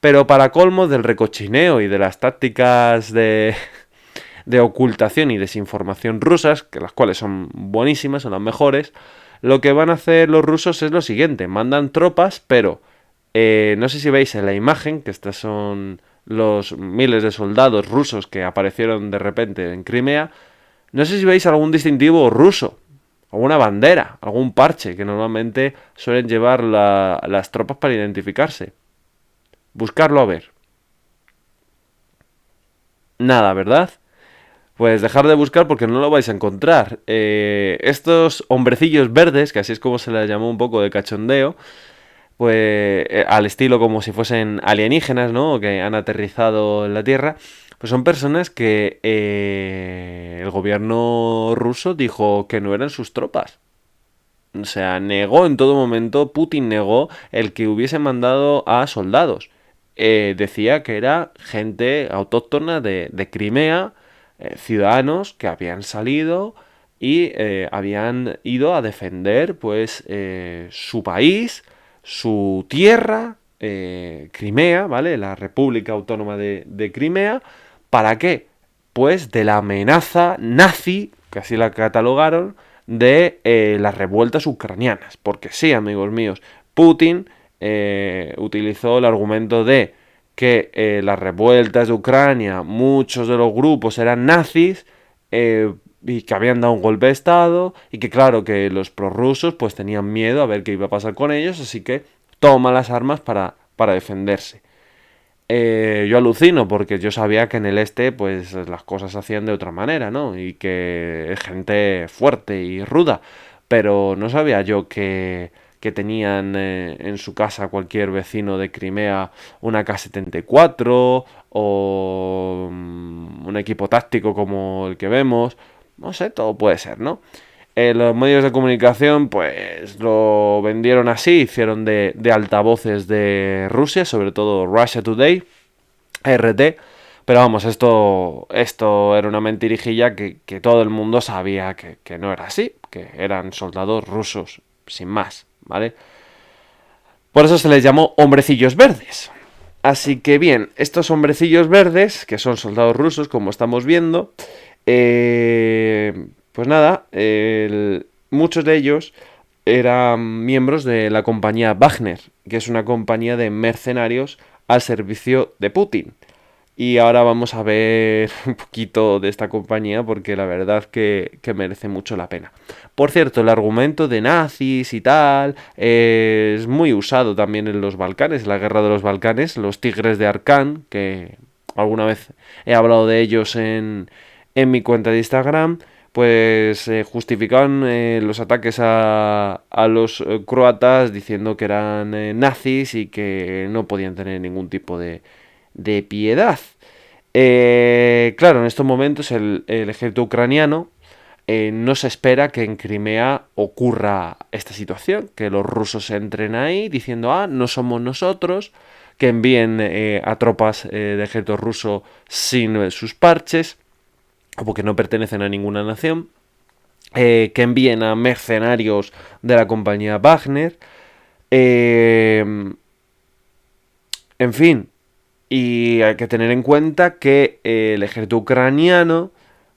Pero para colmo del recochineo y de las tácticas de ocultación y desinformación rusas, que las cuales son buenísimas, son las mejores, lo que van a hacer los rusos es lo siguiente: mandan tropas, pero no sé si veis en la imagen, que estas son los miles de soldados rusos que aparecieron de repente en Crimea, no sé si veis algún distintivo ruso, alguna bandera, algún parche que normalmente suelen llevar las tropas para identificarse. Buscarlo a ver. Nada, ¿verdad? Pues dejar de buscar porque no lo vais a encontrar. Estos hombrecillos verdes, que así es como se les llamó un poco de cachondeo, pues al estilo como si fuesen alienígenas, ¿no? Que han aterrizado en la Tierra, pues son personas que el gobierno ruso dijo que no eran sus tropas. O sea, negó en todo momento, Putin negó el que hubiese mandado a soldados. Decía que era gente autóctona de Crimea, ciudadanos que habían salido y habían ido a defender pues su país, su tierra, Crimea, ¿vale? La República Autónoma de Crimea. ¿Para qué? Pues de la amenaza nazi, que así la catalogaron, de las revueltas ucranianas. Porque sí, amigos míos, Putin utilizó el argumento de que las revueltas de Ucrania, muchos de los grupos eran nazis y que habían dado un golpe de estado y que claro, que los prorrusos pues tenían miedo a ver qué iba a pasar con ellos, así que toma las armas para defenderse. Yo alucino porque yo sabía que en el este pues las cosas se hacían de otra manera, ¿no? Y que es gente fuerte y ruda, pero no sabía yo que tenían en su casa cualquier vecino de Crimea una K-74 o un equipo táctico como el que vemos, no sé, todo puede ser, ¿no? Los medios de comunicación pues lo vendieron así, hicieron de altavoces de Rusia, sobre todo Russia Today, RT, pero vamos, esto era una mentirijilla que todo el mundo sabía que no era así, que eran soldados rusos, sin más, ¿vale? Por eso se les llamó hombrecillos verdes. Así que bien, estos hombrecillos verdes, que son soldados rusos, como estamos viendo, pues nada, muchos de ellos eran miembros de la compañía Wagner, que es una compañía de mercenarios al servicio de Putin. Y ahora vamos a ver un poquito de esta compañía porque la verdad que merece mucho la pena. Por cierto, el argumento de nazis y tal es muy usado también en los Balcanes, en la guerra de los Balcanes, los tigres de Arcán, que alguna vez he hablado de ellos en mi cuenta de Instagram, pues justificaban los ataques a los croatas diciendo que eran nazis y que no podían tener ningún tipo de piedad. Claro, en estos momentos el ejército ucraniano no se espera que en Crimea ocurra esta situación, que los rusos entren ahí diciendo, no somos nosotros, que envíen a tropas de ejército ruso sin sus parches, o porque no pertenecen a ninguna nación, que envíen a mercenarios de la compañía Wagner, en fin, y hay que tener en cuenta que el ejército ucraniano,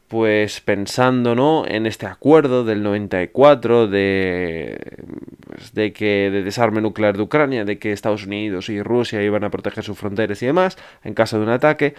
pues pensando, ¿no?, en este acuerdo del 94 de desarme nuclear de Ucrania, de que Estados Unidos y Rusia iban a proteger sus fronteras y demás en caso de un ataque,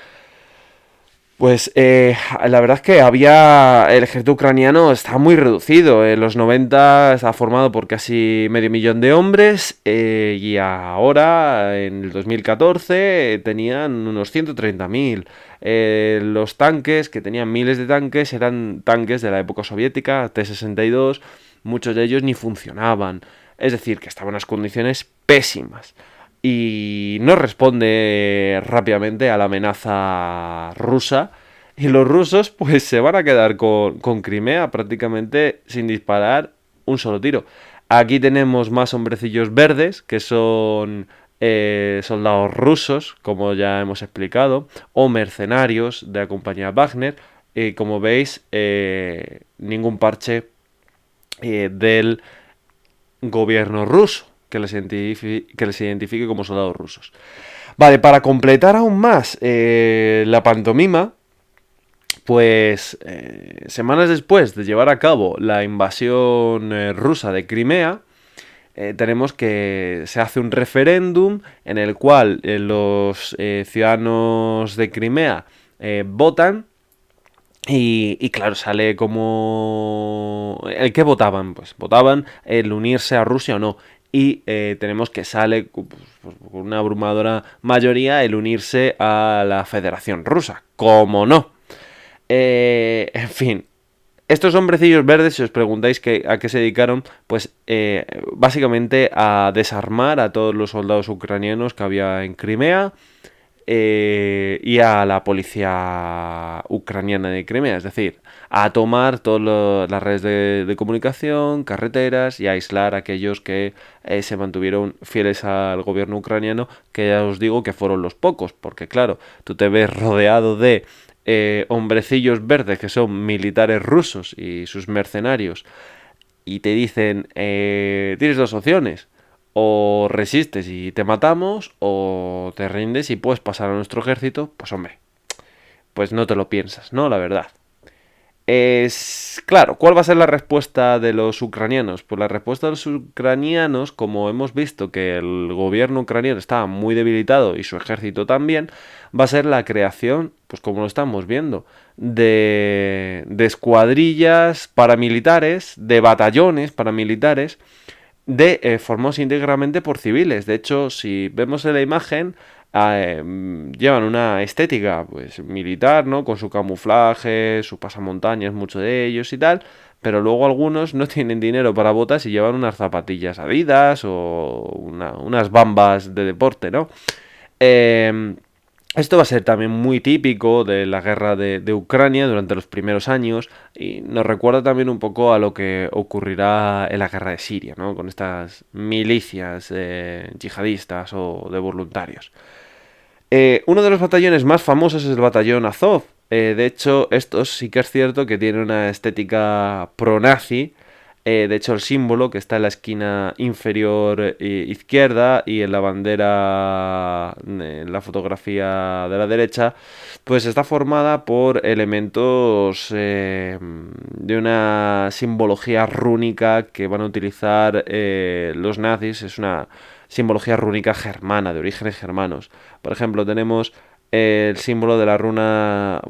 pues la verdad es que el ejército ucraniano está muy reducido. En los 90 estaba formado por casi medio millón de hombres y ahora, en el 2014, tenían unos 130.000. Los tanques, que tenían miles de tanques, eran tanques de la época soviética, T-62, muchos de ellos ni funcionaban. Es decir, que estaban en unas condiciones pésimas y no responde rápidamente a la amenaza rusa. Y los rusos pues se van a quedar con Crimea prácticamente sin disparar un solo tiro. Aquí tenemos más hombrecillos verdes, que son soldados rusos, como ya hemos explicado, o mercenarios de la compañía Wagner. Como veis, ningún parche del gobierno ruso que les identifique como soldados rusos. Vale, para completar aún más la pantomima, pues semanas después de llevar a cabo la invasión rusa de Crimea, tenemos que se hace un referéndum en el cual los ciudadanos de Crimea votan. Y claro, sale como... ¿El qué votaban? Pues votaban el unirse a Rusia o no. Y tenemos que sale pues, con una abrumadora mayoría el unirse a la Federación Rusa. ¿Cómo no? En fin, Estos hombrecillos verdes, si os preguntáis a qué se dedicaron, pues básicamente a desarmar a todos los soldados ucranianos que había en Crimea y a la policía ucraniana de Crimea, es decir, a tomar todas las redes de comunicación, carreteras y a aislar a aquellos que se mantuvieron fieles al gobierno ucraniano, que ya os digo que fueron los pocos, porque claro, tú te ves rodeado de hombrecillos verdes que son militares rusos y sus mercenarios y te dicen, tienes dos opciones, o resistes y te matamos, o te rindes y puedes pasar a nuestro ejército, pues hombre, pues no te lo piensas, ¿no? La verdad. Es claro, ¿cuál va a ser la respuesta de los ucranianos? Pues la respuesta de los ucranianos, como hemos visto que el gobierno ucraniano está muy debilitado y su ejército también, va a ser la creación, pues como lo estamos viendo, de escuadrillas paramilitares, de batallones paramilitares, formados íntegramente por civiles. De hecho, si vemos en la imagen, llevan una estética pues militar, ¿no? Con su camuflaje, su pasamontañas, muchos de ellos y tal. Pero luego algunos no tienen dinero para botas y llevan unas zapatillas Adidas o unas bambas de deporte, ¿no? Eh, Esto va a ser también muy típico de la guerra de Ucrania durante los primeros años y nos recuerda también un poco a lo que ocurrirá en la guerra de Siria, ¿no? Con estas milicias yihadistas o de voluntarios. Uno de los batallones más famosos es el batallón Azov. De hecho, estos sí que es cierto que tienen una estética pro-nazi. De hecho, el símbolo que está en la esquina inferior izquierda y en la bandera, en la fotografía de la derecha, pues está formada por elementos de una simbología rúnica que van a utilizar los nazis. Es una simbología rúnica germana, de orígenes germanos. Por ejemplo, tenemos el símbolo de la runa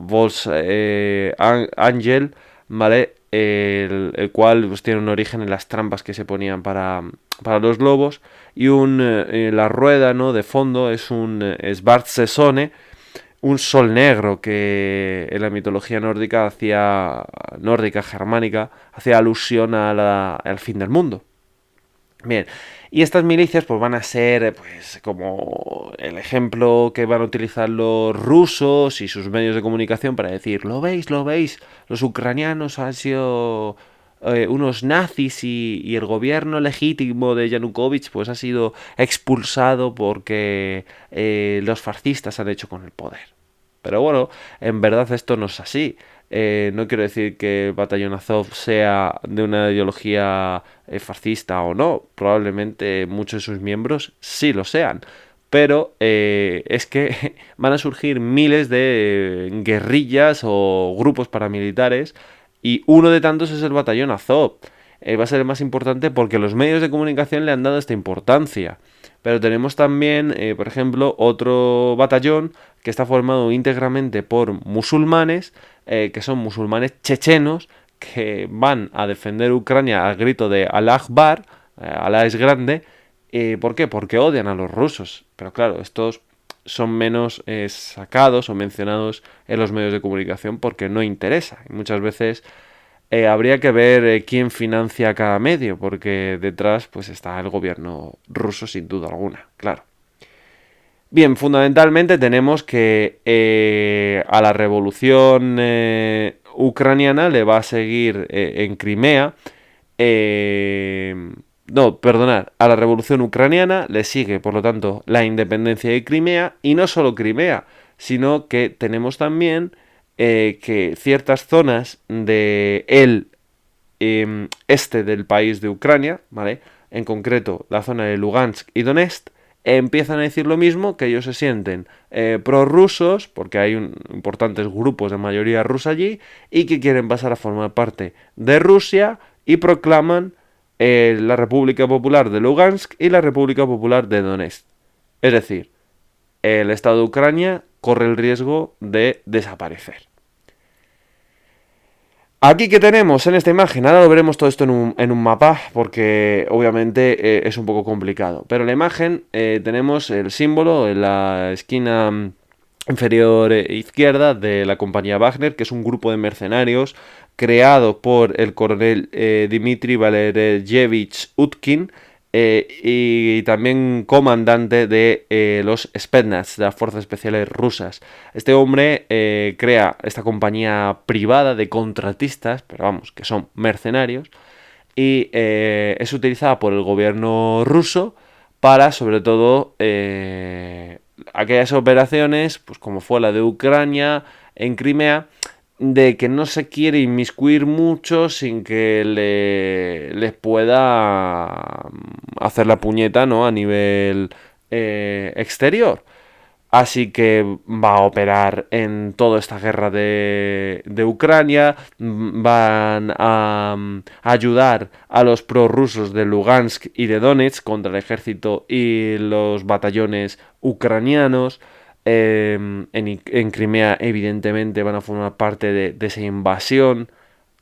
Angel, ¿vale? El cual pues, tiene un origen en las trampas que se ponían para los lobos. Y la rueda, ¿no? De fondo es un Svartsesone, un sol negro que en la mitología nórdica germánica, hacía alusión al fin del mundo. Bien, y estas milicias pues van a ser pues como el ejemplo que van a utilizar los rusos y sus medios de comunicación para decir, lo veis, los ucranianos han sido unos nazis y el gobierno legítimo de Yanukovych pues ha sido expulsado porque los fascistas han hecho con el poder. Pero bueno, en verdad esto no es así. No quiero decir que el batallón Azov sea de una ideología fascista o no. Probablemente muchos de sus miembros sí lo sean. Pero es que van a surgir miles de guerrillas o grupos paramilitares y uno de tantos es el batallón Azov. Va a ser el más importante porque los medios de comunicación le han dado esta importancia. Pero tenemos también, por ejemplo, otro batallón que está formado íntegramente por musulmanes, que son musulmanes chechenos, que van a defender Ucrania al grito de Allah Akbar, Alá es grande. ¿Por qué? Porque odian a los rusos. Pero claro, estos son menos sacados o mencionados en los medios de comunicación porque no interesa. Y muchas veces habría que ver quién financia cada medio, porque detrás pues está el gobierno ruso sin duda alguna, claro. Bien, fundamentalmente tenemos que a la revolución ucraniana le va a seguir en Crimea. No, perdonad, a la revolución ucraniana le sigue, por lo tanto, la independencia de Crimea, y no solo Crimea, sino que tenemos también que ciertas zonas de este del país de Ucrania, ¿vale? En concreto, la zona de Lugansk y Donetsk, empiezan a decir lo mismo, que ellos se sienten prorrusos, porque hay importantes grupos de mayoría rusa allí, y que quieren pasar a formar parte de Rusia, y proclaman la República Popular de Lugansk y la República Popular de Donetsk. Es decir, el Estado de Ucrania corre el riesgo de desaparecer. Aquí que tenemos en esta imagen, ahora lo veremos todo esto en un mapa, porque obviamente es un poco complicado. Pero en la imagen tenemos el símbolo en la esquina inferior izquierda de la compañía Wagner, que es un grupo de mercenarios creado por el coronel Dmitry Valeriyevich Utkin, y también comandante de los Spetsnaz, de las fuerzas especiales rusas. Este hombre crea esta compañía privada de contratistas, pero vamos, que son mercenarios, y es utilizada por el gobierno ruso para, sobre todo, aquellas operaciones, pues como fue la de Ucrania en Crimea, de que no se quiere inmiscuir mucho sin que les pueda hacer la puñeta, ¿no? A nivel exterior. Así que va a operar en toda esta guerra de Ucrania. Van a ayudar a los prorrusos de Lugansk y de Donetsk contra el ejército y los batallones ucranianos. En Crimea, evidentemente, van a formar parte de esa invasión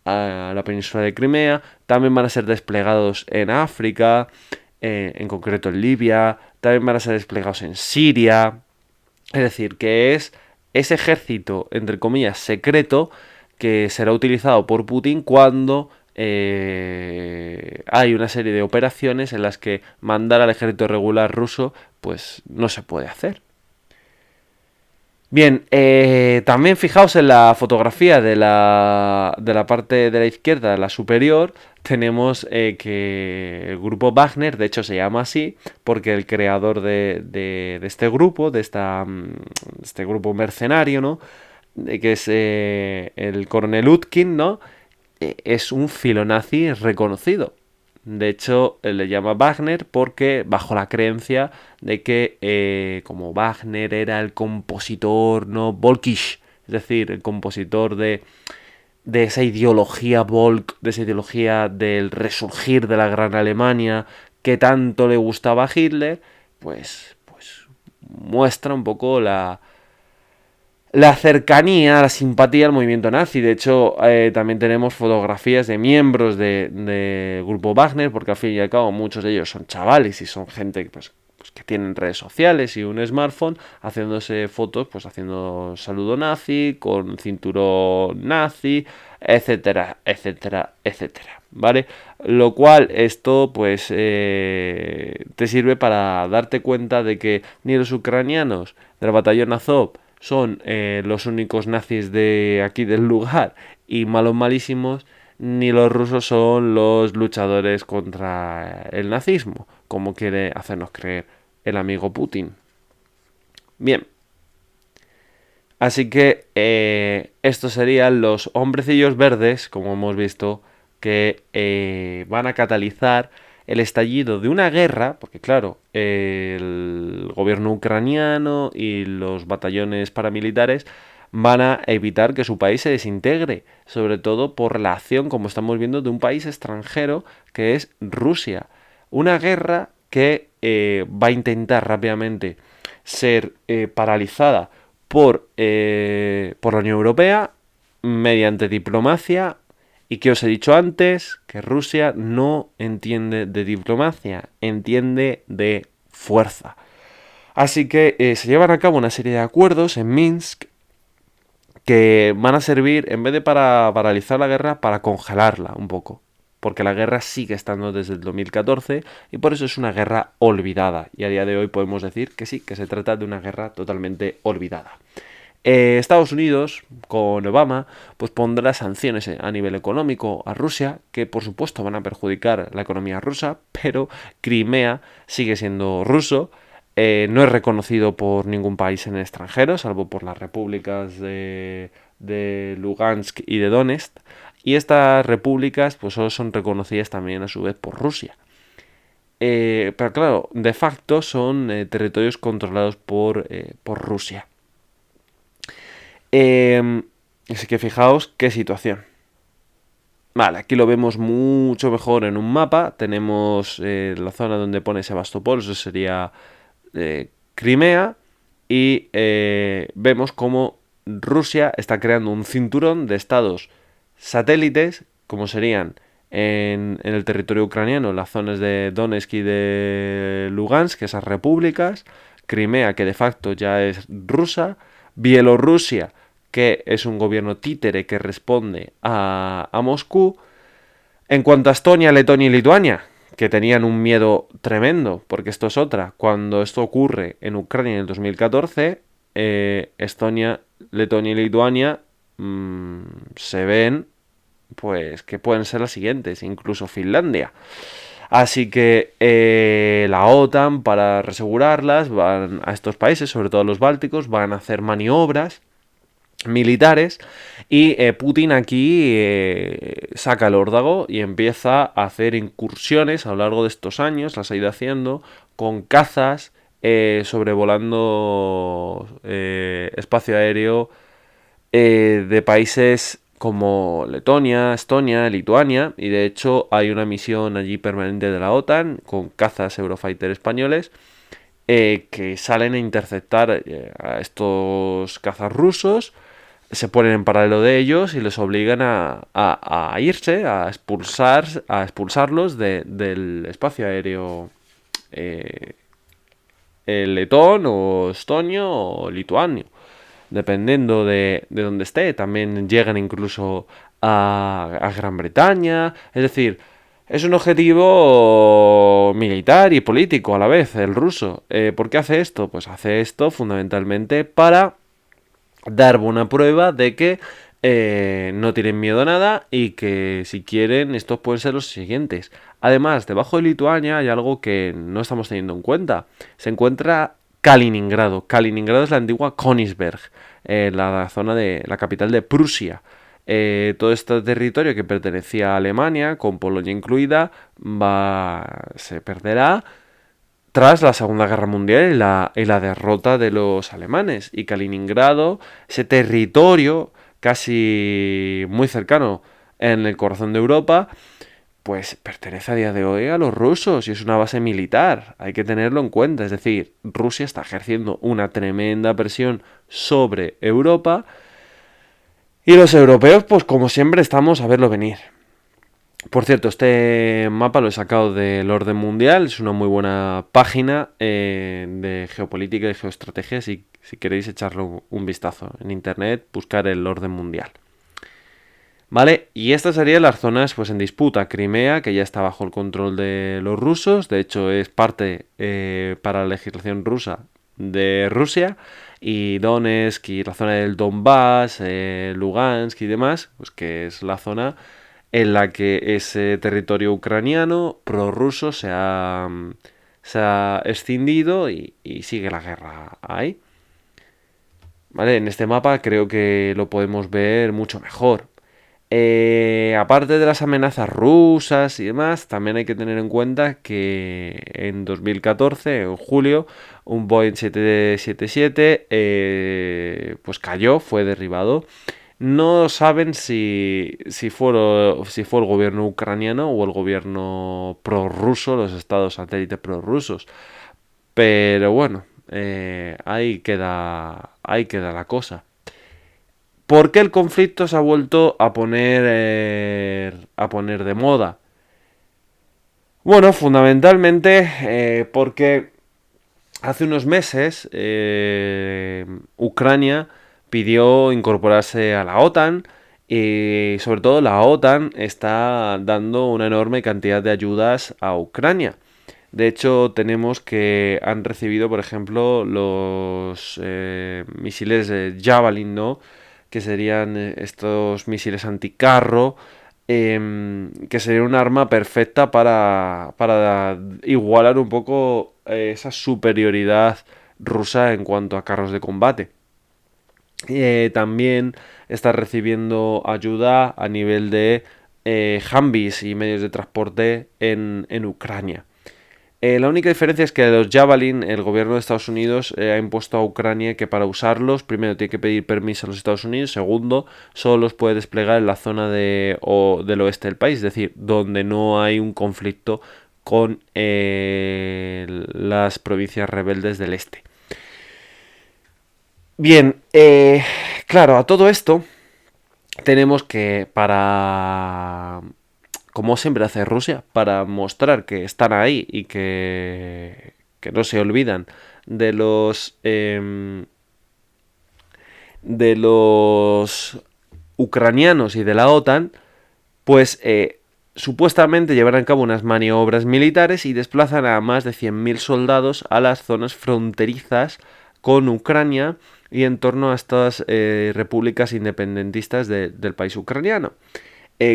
a la península de Crimea. También van a ser desplegados en África, en concreto en Libia. También van a ser desplegados en Siria. Es decir, que es ese ejército, entre comillas, secreto que será utilizado por Putin cuando hay una serie de operaciones en las que mandar al ejército regular ruso pues no se puede hacer. Bien, también fijaos en la fotografía de la parte de la izquierda, la superior, tenemos que el grupo Wagner, de hecho se llama así, porque el creador de este grupo, este grupo mercenario, ¿no? Que es el coronel Utkin, ¿no? Es un filonazi reconocido. De hecho, le llama Wagner porque bajo la creencia de que como Wagner era el compositor, ¿no? Volkisch, es decir, el compositor de esa ideología Volk, de esa ideología del resurgir de la Gran Alemania que tanto le gustaba a Hitler, pues muestra un poco la cercanía, la simpatía al movimiento nazi. De hecho, también tenemos fotografías de miembros del grupo Wagner, porque al fin y al cabo muchos de ellos son chavales y son gente pues que tienen redes sociales y un smartphone, haciéndose fotos, pues haciendo saludo nazi, con cinturón nazi, etcétera, etcétera, etcétera. ¿Vale? Lo cual esto pues te sirve para darte cuenta de que ni los ucranianos del batallón Azov son los únicos nazis de aquí del lugar y malos malísimos, ni los rusos son los luchadores contra el nazismo, como quiere hacernos creer el amigo Putin. Bien, así que estos serían los hombrecillos verdes, como hemos visto, que van a catalizar el estallido de una guerra, porque claro, el gobierno ucraniano y los batallones paramilitares van a evitar que su país se desintegre, sobre todo por la acción, como estamos viendo, de un país extranjero que es Rusia. Una guerra que va a intentar rápidamente ser paralizada por la Unión Europea mediante diplomacia. ¿Y qué os he dicho antes? Que Rusia no entiende de diplomacia, entiende de fuerza. Así que se llevan a cabo una serie de acuerdos en Minsk que van a servir, en vez de para paralizar la guerra, para congelarla un poco. Porque la guerra sigue estando desde el 2014 y por eso es una guerra olvidada. Y a día de hoy podemos decir que sí, que se trata de una guerra totalmente olvidada. Estados Unidos, con Obama, pues pondrá sanciones a nivel económico a Rusia, que por supuesto van a perjudicar la economía rusa, pero Crimea sigue siendo ruso, no es reconocido por ningún país en el extranjero, salvo por las repúblicas de Lugansk y de Donetsk, y estas repúblicas pues solo son reconocidas también a su vez por Rusia. Pero claro, de facto son territorios controlados por Rusia. Así que fijaos qué situación. Vale, aquí lo vemos mucho mejor en un mapa. Tenemos la zona donde pone Sebastopol, eso sería Crimea. Y vemos cómo Rusia está creando un cinturón de estados satélites, como serían en el territorio ucraniano, las zonas de Donetsk y de Lugansk, esas repúblicas. Crimea, que de facto ya es rusa. Bielorrusia, que es un gobierno títere que responde a Moscú. En cuanto a Estonia, Letonia y Lituania, que tenían un miedo tremendo, porque esto es otra. Cuando esto ocurre en Ucrania en el 2014, Estonia, Letonia y Lituania se ven pues que pueden ser las siguientes, incluso Finlandia. Así que la OTAN, para resegurarlas, van a estos países, sobre todo los bálticos, van a hacer maniobras militares y Putin aquí saca el órdago y empieza a hacer incursiones a lo largo de estos años, las ha ido haciendo con cazas sobrevolando espacio aéreo de países como Letonia, Estonia, Lituania, y de hecho hay una misión allí permanente de la OTAN con cazas Eurofighter españoles que salen a interceptar a estos cazas rusos, se ponen en paralelo de ellos y les obligan a irse, a expulsarlos del espacio aéreo letón o estonio o lituanio, dependiendo de donde esté. También llegan incluso a Gran Bretaña. Es decir, es un objetivo militar y político a la vez, el ruso. ¿Por qué hace esto? Pues hace esto fundamentalmente para dar buena prueba de que no tienen miedo a nada y que si quieren estos pueden ser los siguientes. Además, debajo de Lituania hay algo que no estamos teniendo en cuenta. Se encuentra Kaliningrado. Kaliningrado es la antigua Königsberg, la zona de la capital de Prusia. Todo este territorio que pertenecía a Alemania, con Polonia incluida, se perderá tras la Segunda Guerra Mundial y la derrota de los alemanes. Y Kaliningrado, ese territorio casi muy cercano en el corazón de Europa, pues pertenece a día de hoy a los rusos y es una base militar. Hay que tenerlo en cuenta. Es decir, Rusia está ejerciendo una tremenda presión sobre Europa y los europeos, pues como siempre, estamos a verlo venir. Por cierto, este mapa lo he sacado del Orden Mundial, es una muy buena página de geopolítica y geoestrategia, si queréis echarle un vistazo en internet, buscar el Orden Mundial. ¿Vale? Y estas serían las zonas pues en disputa. Crimea, que ya está bajo el control de los rusos, de hecho es parte para la legislación rusa de Rusia, y Donetsk y la zona del Donbass, Lugansk y demás, pues que es la zona en la que ese territorio ucraniano prorruso se ha escindido y sigue la guerra ahí. ¿Vale? En este mapa creo que lo podemos ver mucho mejor. Aparte de las amenazas rusas y demás, también hay que tener en cuenta que en 2014, en julio, un Boeing 777 pues cayó, fue derribado. No saben si fue el gobierno ucraniano o el gobierno prorruso, los estados satélites prorrusos. Pero bueno, ahí queda la cosa. ¿Por qué el conflicto se ha vuelto a poner de moda? Bueno, fundamentalmente porque hace unos meses Ucrania pidió incorporarse a la OTAN y sobre todo la OTAN está dando una enorme cantidad de ayudas a Ucrania. De hecho, tenemos que han recibido, por ejemplo, los misiles Javelin, ¿no? Que serían estos misiles anticarro, que sería un arma perfecta para igualar un poco esa superioridad rusa en cuanto a carros de combate. También está recibiendo ayuda a nivel de Humvees y medios de transporte en Ucrania. La única diferencia es que los Javelin, el gobierno de Estados Unidos ha impuesto a Ucrania que para usarlos, primero tiene que pedir permiso a los Estados Unidos, segundo, solo los puede desplegar en la zona del oeste del país, es decir, donde no hay un conflicto con las provincias rebeldes del este. Bien, claro, a todo esto tenemos que como siempre hace Rusia, para mostrar que están ahí y que no se olvidan de los de los ucranianos y de la OTAN, pues supuestamente llevarán a cabo unas maniobras militares y desplazan a más de 100.000 soldados a las zonas fronterizas con Ucrania y en torno a estas repúblicas independentistas del país ucraniano.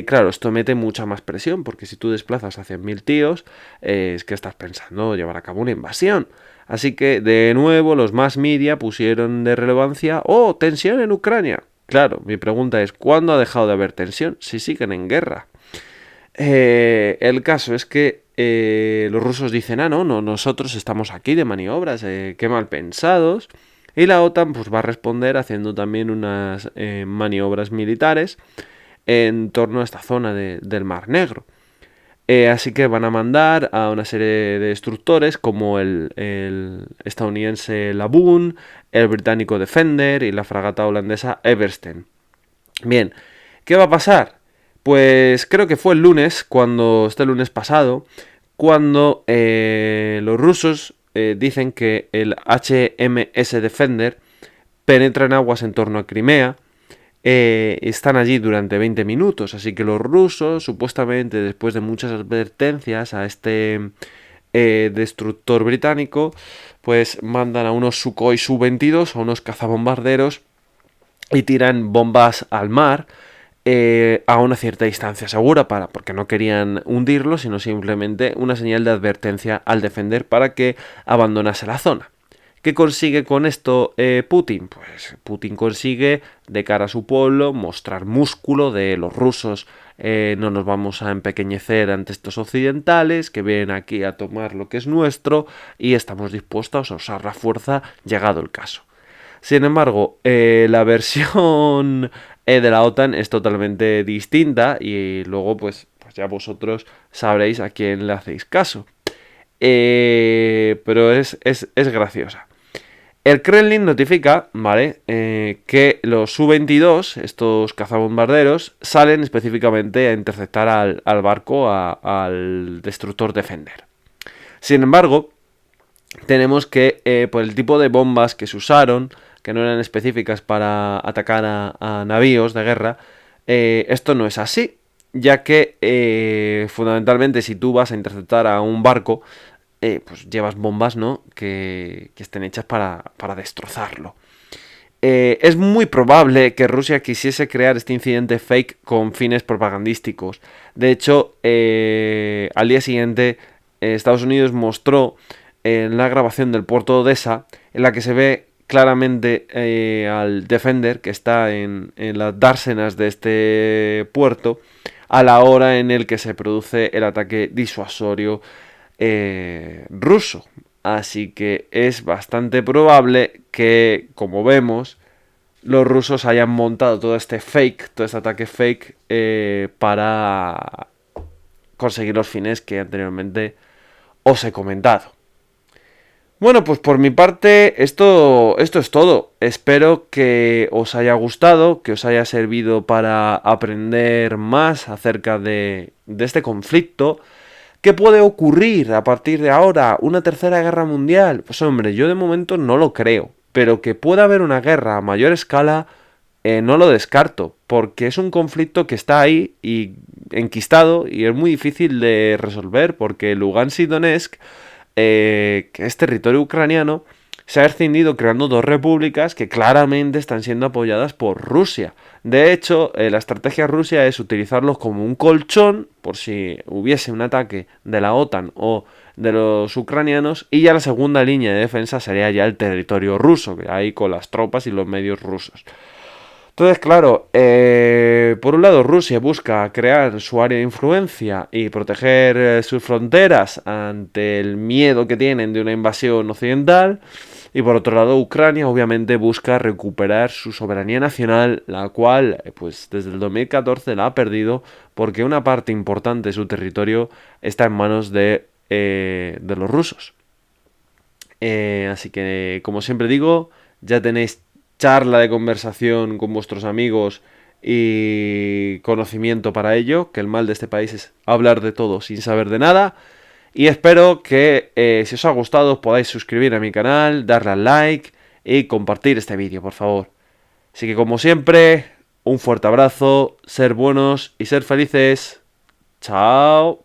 Claro, esto mete mucha más presión, porque si tú desplazas a 100.000 tíos, es que estás pensando llevar a cabo una invasión. Así que, de nuevo, los más media pusieron de relevancia, ¡oh, tensión en Ucrania! Claro, mi pregunta es, ¿cuándo ha dejado de haber tensión? Si siguen en guerra. El caso es que los rusos dicen, no, nosotros estamos aquí de maniobras, qué mal pensados. Y la OTAN pues va a responder haciendo también unas maniobras militares en torno a esta zona del Mar Negro. Así que van a mandar a una serie de destructores como el estadounidense Laboon, el británico Defender y la fragata holandesa Eversten. Bien, ¿qué va a pasar? Pues creo que fue el lunes, este lunes pasado, cuando los rusos dicen que el HMS Defender penetra en aguas en torno a Crimea. Están allí durante 20 minutos, así que los rusos, supuestamente después de muchas advertencias a este destructor británico, pues mandan a unos Sukhoi Su-22, a unos cazabombarderos, y tiran bombas al mar a una cierta distancia segura, porque no querían hundirlo, sino simplemente una señal de advertencia al defender para que abandonase la zona. ¿Qué consigue con esto Putin? Pues Putin consigue, de cara a su pueblo, mostrar músculo de los rusos. No nos vamos a empequeñecer ante estos occidentales que vienen aquí a tomar lo que es nuestro y estamos dispuestos a usar la fuerza llegado el caso. Sin embargo, la versión de la OTAN es totalmente distinta y luego pues ya vosotros sabréis a quién le hacéis caso. Pero es graciosa. El Kremlin notifica, ¿vale? Que los Su-22, estos cazabombarderos, salen específicamente a interceptar al barco, al destructor Defender. Sin embargo, tenemos que, por el tipo de bombas que se usaron, que no eran específicas para atacar a navíos de guerra, esto no es así, ya que fundamentalmente si tú vas a interceptar a un barco, pues llevas bombas, ¿no? Que estén hechas para destrozarlo. Es muy probable que Rusia quisiese crear este incidente fake con fines propagandísticos. De hecho, al día siguiente, Estados Unidos mostró la grabación del puerto de Odessa, en la que se ve claramente al Defender, que está en las dársenas de este puerto, a la hora en el que se produce el ataque disuasorio ruso. Así que es bastante probable que, como vemos, los rusos hayan montado todo este ataque fake, para conseguir los fines que anteriormente os he comentado. Bueno, pues por mi parte esto es todo. Espero que os haya gustado, que os haya servido para aprender más acerca de este conflicto. ¿Qué puede ocurrir a partir de ahora? ¿Una tercera guerra mundial? Pues hombre, yo de momento no lo creo. Pero que pueda haber una guerra a mayor escala, no lo descarto. Porque es un conflicto que está ahí y enquistado y es muy difícil de resolver. Porque Lugansk y Donetsk, que es territorio ucraniano, se ha escindido creando dos repúblicas que claramente están siendo apoyadas por Rusia. De hecho, la estrategia rusa es utilizarlos como un colchón por si hubiese un ataque de la OTAN o de los ucranianos, y ya la segunda línea de defensa sería ya el territorio ruso, que hay con las tropas y los medios rusos. Entonces, claro, por un lado Rusia busca crear su área de influencia y proteger sus fronteras ante el miedo que tienen de una invasión occidental. Y por otro lado, Ucrania obviamente busca recuperar su soberanía nacional, la cual pues desde el 2014 la ha perdido porque una parte importante de su territorio está en manos de los rusos. Así que, como siempre digo, ya tenéis charla de conversación con vuestros amigos y conocimiento para ello, que el mal de este país es hablar de todo sin saber de nada. Y espero que si os ha gustado os podáis suscribir a mi canal, darle al like y compartir este vídeo, por favor. Así que como siempre, un fuerte abrazo, ser buenos y ser felices. Chao.